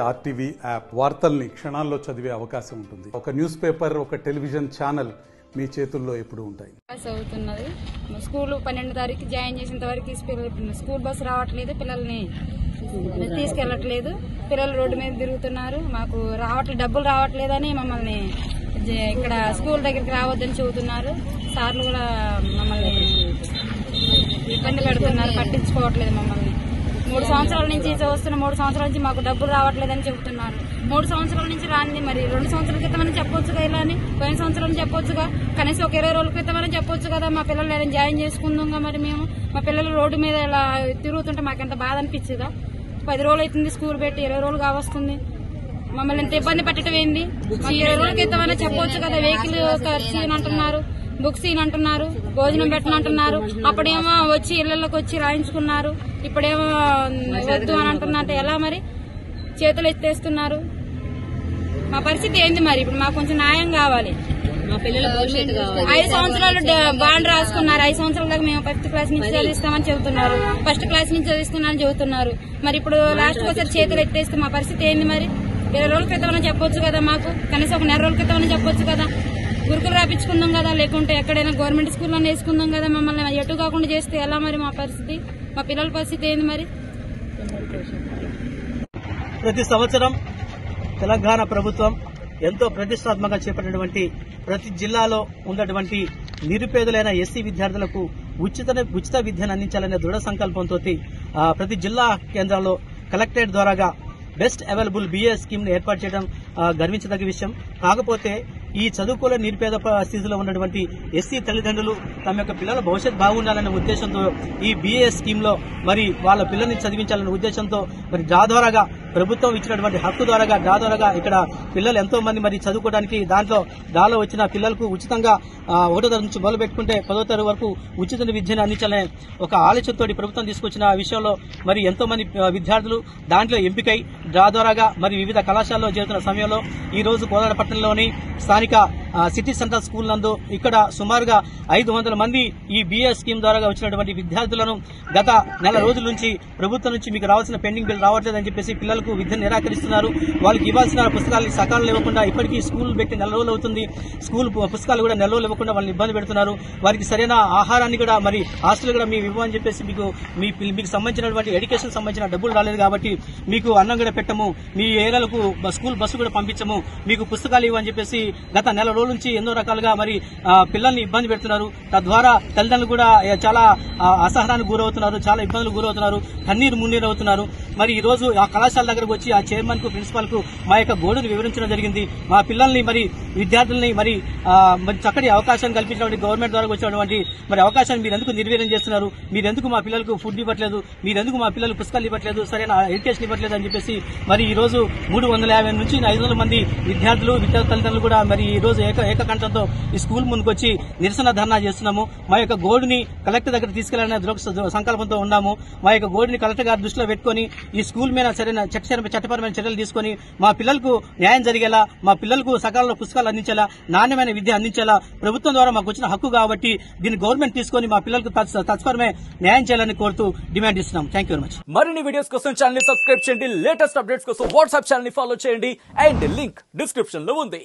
RTV app వార్తల్ని క్షణాల్లో చదివే అవకాశం ఉంటుంది. ఒక న్యూస్ పేపర్, ఒక టెలివిజన్ ఛానల్ మీ చేతుల్లో ఎప్పుడు ఉంటాయి. చదువుతున్నది స్కూల్ 12వ తారీఖు జాయిన్ చేసేంత వరకు స్కూల్ బస్సు రావట్లేదు, పిల్లల్ని తీసుకెళ్లట్లేదు, పిల్లలు రోడ్డు మీద తిరుగుతున్నారు. మాకు డబ్బులు రావట్లేదని మమ్మల్ని ఇక్కడ స్కూల్ దగ్గరికి రావద్దని చెబుతున్నారు. సార్లు కూడా మమ్మల్ని ఇబ్బంది పెడుతున్నారు, పట్టించుకోవట్లేదు మమ్మల్ని. 3 సంవత్సరాల నుంచి వస్తున్న 3 సంవత్సరాల నుంచి మాకు డబ్బులు రావట్లేదని చెబుతున్నారు. 3 సంవత్సరాల నుంచి రాని మరి 2 సంవత్సరాల క్రితమని చెప్పొచ్చుగా, ఇలా అని పోయిన సంవత్సరం చెప్పొచ్చుగా, కనీసం ఒక 20 రోజుల క్రితమని చెప్పొచ్చు కదా. మా పిల్లలు జాయిన్ చేసుకుందాం. మరి మేము మా పిల్లలు రోడ్డు మీద ఇలా తిరుగుతుంటే మాకెంత బాధ అనిపించదా? 10 రోజులు అవుతుంది స్కూల్ పెట్టి, 20 రోజులు కావస్తుంది. మమ్మల్ని ఇంత ఇబ్బంది పెట్టడం ఏంది? 20 రోజుల క్రితమని చెప్పొచ్చు కదా. వెహికల్ ఖర్చు అంటున్నారు, బుక్స్ అంటున్నారు, భోజనం పెట్టనంటున్నారు. అప్పుడేమో వచ్చి ఇళ్లలోకి వచ్చి రాయించుకున్నారు, ఇప్పుడేమో వద్దు అని అంటున్నారు. ఎలా మరి? చేతులు ఎత్తేస్తున్నారు. మా పరిస్థితి ఏంది మరి? ఇప్పుడు మాకు కొంచెం న్యాయం కావాలి. మా పిల్లలు 5 సంవత్సరాలు బాండ్ రాసుకున్నారు. 5 సంవత్సరాల దాకా మేము 5th క్లాస్ నుంచి చదివిస్తామని చెబుతున్నారు, 1st క్లాస్ నుంచి చదివిస్తున్నామని చెబుతున్నారు. మరి ఇప్పుడు లాస్ట్ ఒకసారి చేతులు ఎత్తేస్తే మా పరిస్థితి ఏంది మరి? 20 రోజుల క్రితం చెప్పొచ్చు కదా, మాకు కనీసం ఒక 1 నెల రోజుల క్రితం చెప్పొచ్చు కదా. గురుకులు రాపించుకుందాం కదా, లేకుంటే ఎక్కడైనా గవర్నమెంట్ స్కూల్లో వేసుకుందాం కదా. మమ్మల్ని ఎటు కాకుండా చేస్తే ఎలా మరి? మా పరిస్థితి, మా పిల్లల పరిస్థితి ఏంది మరి? ప్రతి సంవత్సరం తెలంగాణ ప్రభుత్వం ఎంతో ప్రతిష్టాత్మకంగా చేపట్టినటువంటి ప్రతి జిల్లాలో ఉన్నటువంటి నిరుపేదలైన ఎస్సీ విద్యార్థులకు ఉచిత విద్యను అందించాలనే దృఢ సంకల్పంతో ప్రతి జిల్లా కేంద్రాల్లో కలెక్టరేట్ ద్వారాగా బెస్ట్ అవైలబుల్ BA స్కీమ్ ను ఏర్పాటు చేయడం గర్వించదగ్గ విషయం. కాకపోతే ఈ చదువుకోలేని నిరుపేద స్థితిలో ఉన్నటువంటి ఎస్సీ తల్లిదండ్రులు తమ యొక్క పిల్లల భవిష్యత్ బాగుండాలనే ఉద్దేశంతో ఈ BA స్కీమ్ లో మరి వాళ్ళ పిల్లల్ని చదివించాలనే ఉద్దేశంతో మరి డ్రా ద్వారాగా ప్రభుత్వం ఇచ్చినటువంటి హక్కు ద్వారాగా ఇక్కడ పిల్లలు ఎంతో మంది మరి చదువుకోవడానికి దానిలో వచ్చిన పిల్లలకు ఉచితంగా 1వ తరగతి నుంచి మొదలు పెట్టుకుంటే 10వ తరగతి వరకు ఉచిత విద్యను అందించాలనే ఒక ఆలోచనతో ప్రభుత్వం తీసుకొచ్చిన విషయంలో మరి ఎంతో మంది విద్యార్థులు దాంట్లో ఎంపికై డ్రా ద్వారాగా మరి వివిధ కళాశాలలో చేరుతున్న సమయంలో ఈ రోజు కోదాడపట్నంలోని స్థానిక సిటీ సెంటర్ స్కూల్ నందు ఇక్కడ సుమారుగా 500 మంది ఈ BA స్కీమ్ ద్వారా వచ్చినటువంటి విద్యార్థులను గత నెల రోజుల నుంచి ప్రభుత్వం నుంచి మీకు రావాల్సిన పెండింగ్ బిల్ రావట్లేదని చెప్పేసి పిల్లలకు విద్యను నిరాకరిస్తున్నారు. వాళ్ళకి ఇవ్వాల్సిన పుస్తకాలు సకాలంలో ఇవ్వకుండా ఇప్పటికీ స్కూల్ పెట్టి 4 రోజులు అవుతుంది. స్కూల్ పుస్తకాలు కూడా 4 రోజులు ఇవ్వకుండా వాళ్ళని ఇబ్బంది పెడుతున్నారు. వారికి సరైన ఆహారాన్ని కూడా మరి హాస్టల్ కూడా మేము ఇవ్వమని చెప్పేసి మీకు సంబంధించినటువంటి ఎడ్యుకేషన్ సంబంధించిన డబ్బులు రాలేదు కాబట్టి మీకు అన్నం కూడా పెట్టము, మీ ఏరియాలకు స్కూల్ బస్సు కూడా పంపించము, మీకు పుస్తకాలు ఇవ్వని చెప్పేసి గత నెల రోజుల నుంచి ఎన్నో రకాలుగా మరి పిల్లల్ని ఇబ్బంది పెడుతున్నారు. తద్వారా తల్లిదండ్రులు కూడా చాలా అసహనానికి గురవుతున్నారు, చాలా ఇబ్బందులు గురవుతున్నారు, కన్నీరు మున్నీరు అవుతున్నారు. మరి ఈ రోజు ఆ కళాశాల దగ్గరకు వచ్చి ఆ చైర్మన్ కు ప్రిన్సిపాల్ కు మా యొక్క గోడును వివరించడం జరిగింది. మా పిల్లల్ని మరి విద్యార్థుల్ని మరి చక్కటి అవకాశం కల్పించినటువంటి గవర్నమెంట్ ద్వారా వచ్చినటువంటి మరి అవకాశాన్ని మీరు ఎందుకు నిర్వీర్యం చేస్తున్నారు? మీరెందుకు మా పిల్లలకు ఫుడ్ ఇవ్వట్లేదు? మీరెందుకు మా పిల్లలకు పుస్తకాలు ఇవ్వట్లేదు? సరైన ఎడ్యుకేషన్ ఇవ్వట్లేదు అని చెప్పేసి మరి ఈ రోజు 350 నుంచి 500 మంది విద్యార్థులు తల్లిదండ్రులు కూడా మరి ఈ రోజు ఏకకంఠంతో ఈ స్కూల్ ముందుకు వచ్చి నిరసన ధర్నా చేస్తున్నాము. మా యొక్క గోడుని కలెక్టర్ దగ్గర తీసుకెళ్లాలనే సంకల్పంతో ఉన్నాము. మా యొక్క గోడుని కలెక్టర్ గారి దృష్టిలో పెట్టుకుని ఈ స్కూల్ మీద సరైన చట్టపరమైన చర్యలు తీసుకుని మా పిల్లలకు న్యాయం జరిగేలా, మా పిల్లలకు సకాలంలో పుస్తకాలు అందించేలా, నాణ్యమైన విద్య అందించేలా ప్రభుత్వం ద్వారా మాకు వచ్చిన హక్కు కాబట్టి దీన్ని గవర్నమెంట్ తీసుకుని మా పిల్లలకు తత్పరమే న్యాయం చేయాలని కోరుతూ డిమాండ్ ఇస్తున్నాం. Thank you very much. మరిన్ని వీడియోస్ కోసం ఛానల్ ని సబ్స్క్రైబ్ చేయండి, లేటెస్ట్ అప్డేట్స్ కోసం వాట్సాప్ ఛానల్ ని ఫాలో చేయండి అండ్ లింక్ డిస్క్రిప్షన్ లో ఉంది.